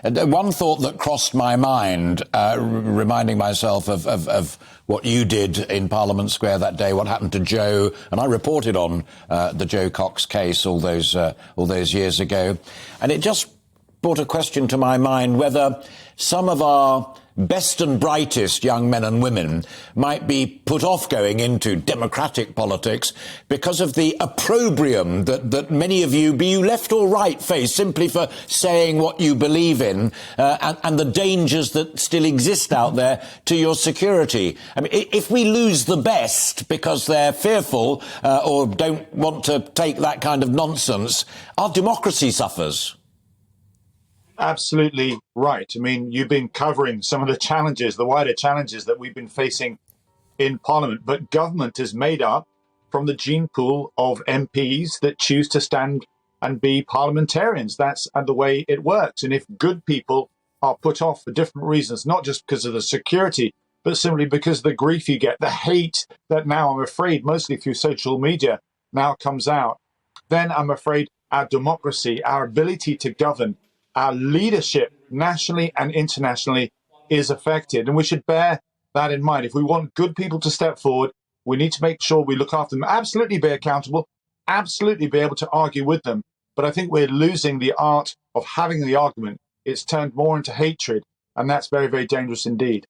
One thought that crossed my mind, reminding myself of what you did in Parliament Square that day, what happened to Joe, and I reported on the Joe Cox case all those years ago, and it just brought a question to my mind whether some of our best and brightest young men and women might be put off going into democratic politics because of the opprobrium that many of you, be you left or right, face simply for saying what you believe in, and the dangers that still exist out there to your security. I mean, if we lose the best because they're fearful or don't want to take that kind of nonsense, our democracy suffers. Absolutely right. I mean, you've been covering some of the challenges, the wider challenges that we've been facing in Parliament. But government is made up from the gene pool of MPs that choose to stand and be parliamentarians. That's the way it works. And if good people are put off for different reasons, not just because of the security, but simply because of the grief you get, the hate that now, I'm afraid, mostly through social media now comes out, then I'm afraid our democracy, our ability to govern, our leadership nationally and internationally is affected. And we should bear that in mind. If we want good people to step forward, we need to make sure we look after them, absolutely be accountable, absolutely be able to argue with them. But I think we're losing the art of having the argument. It's turned more into hatred, and that's very, very dangerous indeed.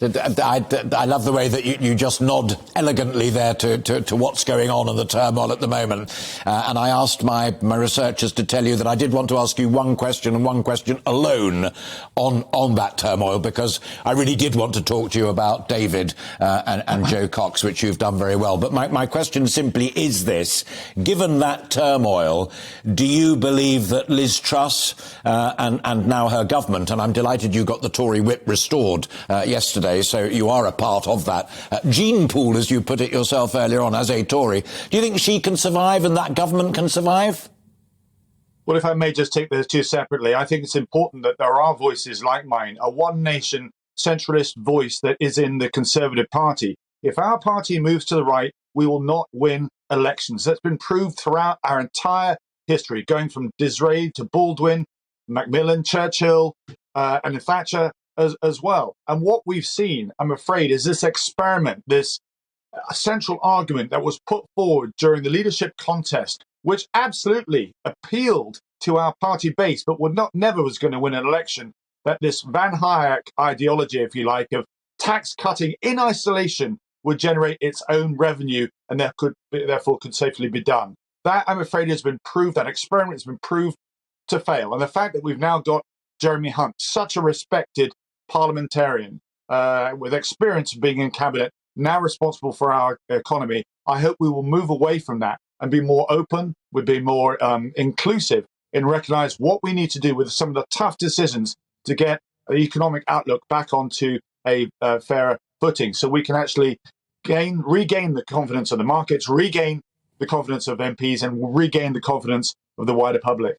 I love the way that you just nod elegantly there to what's going on and the turmoil at the moment. And I asked my researchers to tell you that I did want to ask you one question and one question alone on that turmoil, because I really did want to talk to you about David and Joe Cox, which you've done very well. But my question simply is this. Given that turmoil, do you believe that Liz Truss and now her government, and I'm delighted you got the Tory whip restored yesterday, so you are a part of that gene pool, as you put it yourself earlier on, as a Tory. Do you think she can survive and that government can survive? Well, if I may just take those two separately, I think it's important that there are voices like mine, a one nation centralist voice that is in the Conservative Party. If our party moves to the right, we will not win elections. That's been proved throughout our entire history, going from Disraeli to Baldwin, Macmillan, Churchill, and Thatcher as well. And what we've seen, I'm afraid, is this experiment, this central argument that was put forward during the leadership contest, which absolutely appealed to our party base, but never was going to win an election, that this Van Hayek ideology, if you like, of tax cutting in isolation would generate its own revenue and therefore could safely be done. That, I'm afraid, has been proved, that experiment has been proved to fail. And the fact that we've now got Jeremy Hunt, such a respected parliamentarian with experience of being in cabinet, now responsible for our economy, I hope we will move away from that and be more open, we'll be more inclusive and recognize what we need to do with some of the tough decisions to get the economic outlook back onto a fairer footing, so we can actually regain the confidence of the markets, regain the confidence of MPs, and regain the confidence of the wider public.